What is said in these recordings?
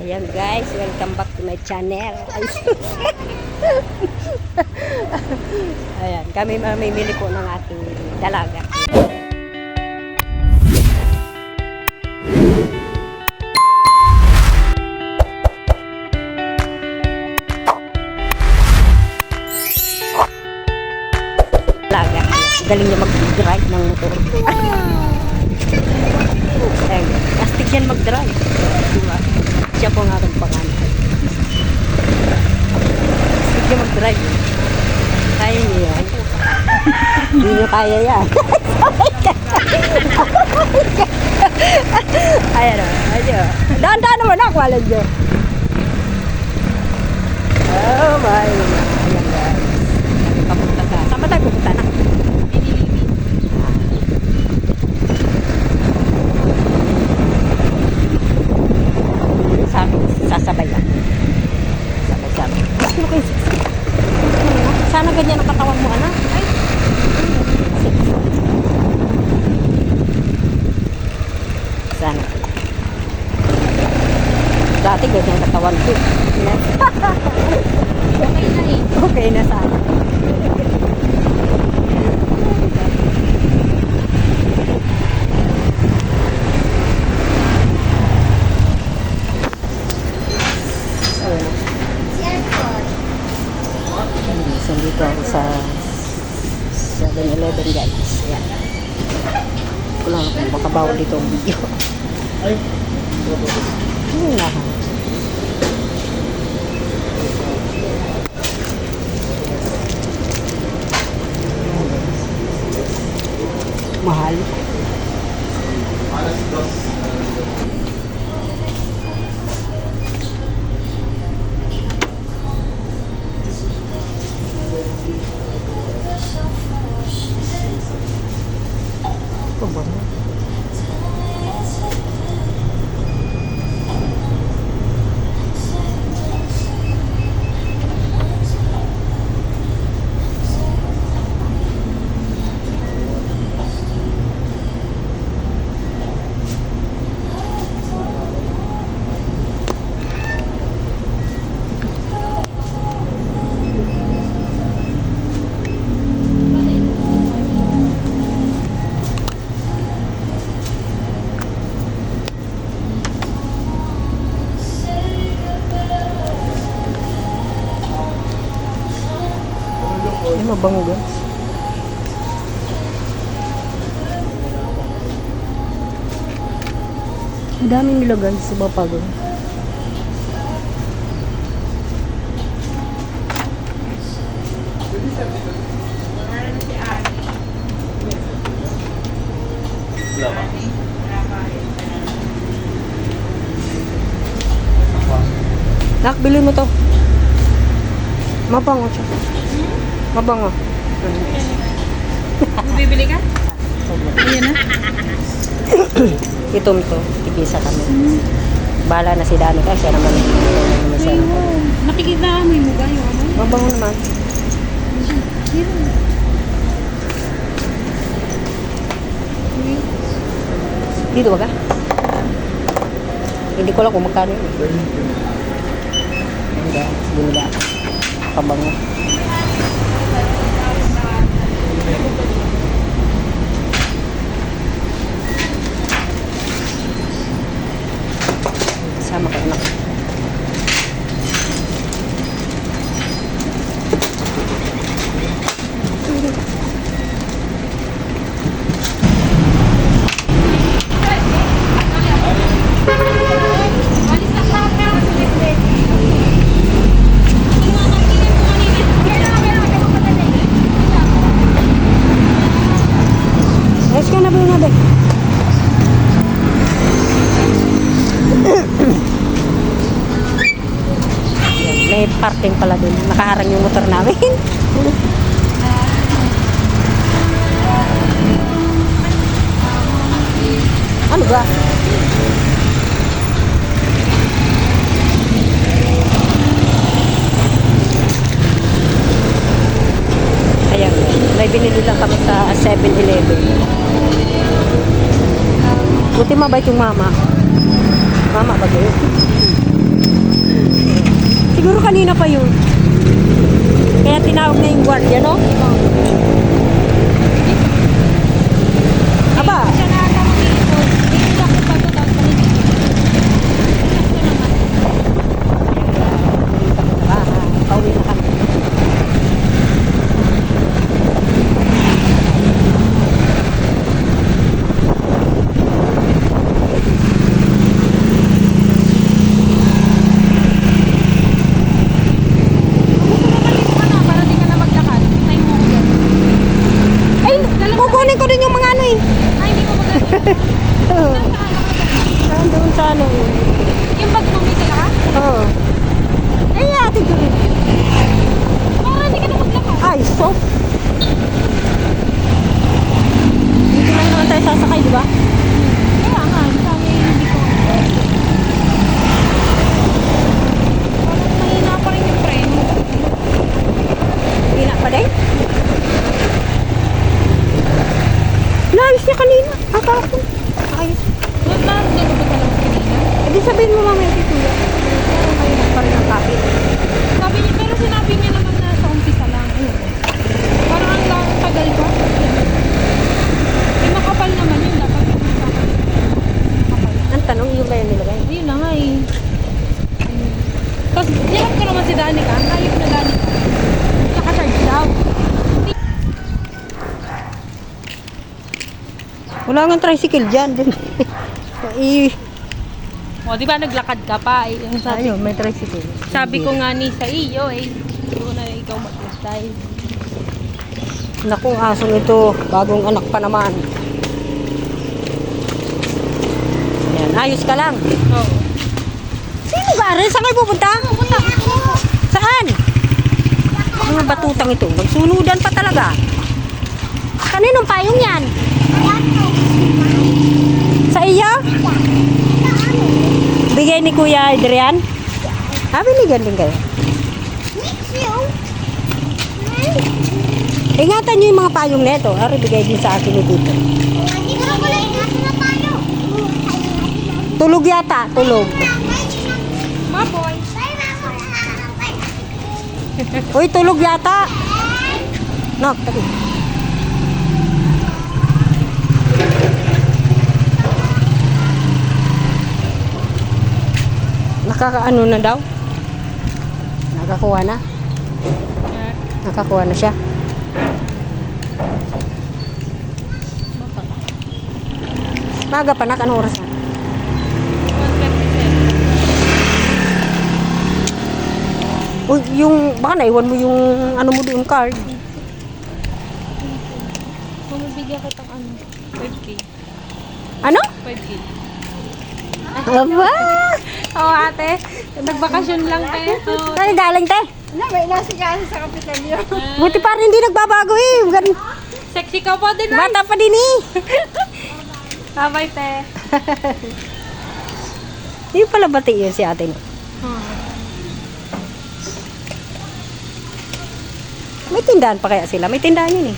Ayan guys, welcome back to my channel. Ayan, kami mamimili po ng ating dalaga. Dalaga. Galing niya mag-drive ng motor. Ayan, plastic yan mag-drive. Siya po nga itong pangalan. Plastic yan mag-drive. Kaya niyo yan. Hindi niyo kaya yan. Ayan o. Ayan o. Daan-daan naman ako. Alam niyo. Oh my God. Ayan guys. Kapunta ka. Saan ba tayo pupunta na? Sasabay lang. Sabay-sabay. Sana ganyan ang katawan mo, anak. Ay. Sana. Dati ganyan ang katawan ko. Okay na eh. Okay na sana. So, dito ako sa 7-Eleven guys. Ayan. Wala na kung makabawal dito ang video. Ayun na. Mahal. Ito ba? Ay, mabango guys. Ang daming nilagay sa bapagon. Nak, bilhin mo to. Mabango siya. Mabango. Bibili ka? Ayan na. Itom to. Tigisa kami. Bahala na si Dani kasi siya naman. Nakikita mo yung mukha yung ano? Mabango naman. Dito ba ka? Hindi ko lang kung magkano yun. Hindi. Binila ako. Pabango. Sama ka anak. Ayos ka na ba yung nabi? May parking pala dun. Nakaharang yung motor namin. Ano ba? Ayan. May binili lang kami sa 7-Eleven. Buti mabait yung mama. Mama ba yun? Siguro kanina pa yun. Kaya tinawag na yung guardia, no? Aba, Siya na ata mag-iipon. Hindi ako pa ito tapos panibigyan. Sakto naman. pauwi na kami. Gusto mo malis ka na para di ka na maglakad. Hintay mo ako dyan. Ay, kukunin ko din yung mga ano eh. Ay, hindi ko magagawa. Oo. Doon sa ano. Yung bag mo may dala ka? Oo. Ay, ate ko rin. Para hindi ka na maglakad. Ay, so. Dito lang naman tayo sasakay, di ba? Kaya nga, sabi hindi ko. Parang mahina pa rin yung preno. Hindi na pa din. Naayos niya kanina. Akapon. Ayos. Ba't ba nagubot ka lang kanina? Hindi sabihin mo mamaya si Kuya. Pero mahirap pa rin ang kapit. Sabi niya, pero sinabi niya naman na sa umpisa lang. Ayun. Parang ang tagal pa. Eh, makapal naman yun. Dapat yung makapal. Makapal. Ang tanong, yung ba yung nilagay? Ayun na nga eh. Ayun. Tapos, hirap ko naman si Danica. Hayop na Danica. Naka-charge daw. Wala nga tricycle dyan. O, di ba naglakad ka pa? Eh, ang sabi, Ayun, may tricycle. sabi ko nga ni sa iyo eh. Hindi ko na ikaw maglantay. Naku, asong ito. Bagong anak pa naman. Ayan, ayos ka lang. Oo. Sino ba rin? Saan kayo pupunta? Saan? Mga batutang ito. Magsunudan pa talaga. Kaninong payong yan? Sa iyo? Bigay ni Kuya Adrian? Binigyan din kayo. Ingatan nyo yung mga payong neto. Ari, bigay din sa akin ni Tito. Tulog yata, tulog. Maboy. Uy, tulog yata. Nok, tabi. Nakakaano na daw? Nakakuha na? Nakakuha na siya. Maga pa na, anong oras na? 1:37. Uy, yung, baka naiwan mo yung ano mo doon card. Kung mabigyan kitang ano, 5K. Ano? 5K. Aba! Oo ate, nagbakasyon lang te. Oo. Saan galing te? May nasigahan sa kapital yun. Buti pa rin hindi nagbabago eh. Sexy ka pa din. Bata pa din eh. Bye te. Hindi pala bati yun si ate. May tindahan pa kaya sila? May tindahan yun eh.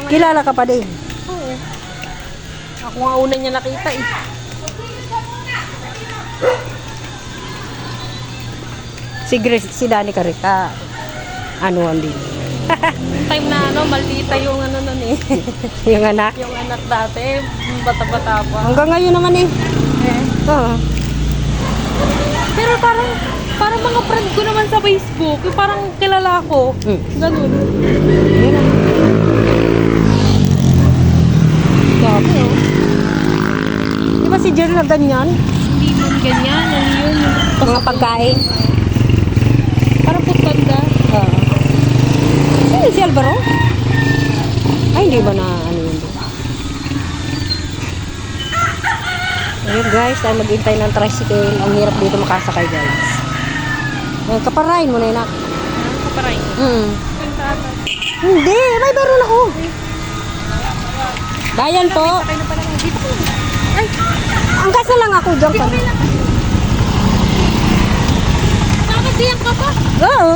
Kilala ka pa din. Oo. Ako nga una niya nakita eh. Si Grace, si Danica Rica. Ano ang din? Time na ano, maldita yung ano nun eh. Yung anak. Yung anak dati, bata-bata pa. Hanggang ngayon naman eh. Oo. Pero parang mga friend ko naman sa Facebook, yung parang kilala ko. Ganun. Yun ah. Dami oh. Di ba si Jer na ganyan? Hindi man ganyan, ano yun? Mga pagkain. Parang putanda. Sino si Alvaro? Ay, hindi ba na ano yun? Ayun guys, tayo maghintay ng tricycle. Ang hirap dito makasakay guys. Kaparain mo na yun. Kaparay. Hindi, may meron ako. Bayan po. Sakay na pala nga. Dito ko. Ay, Ang kasa lang ako dyan ka. nakakasiyak ka pa. Oo.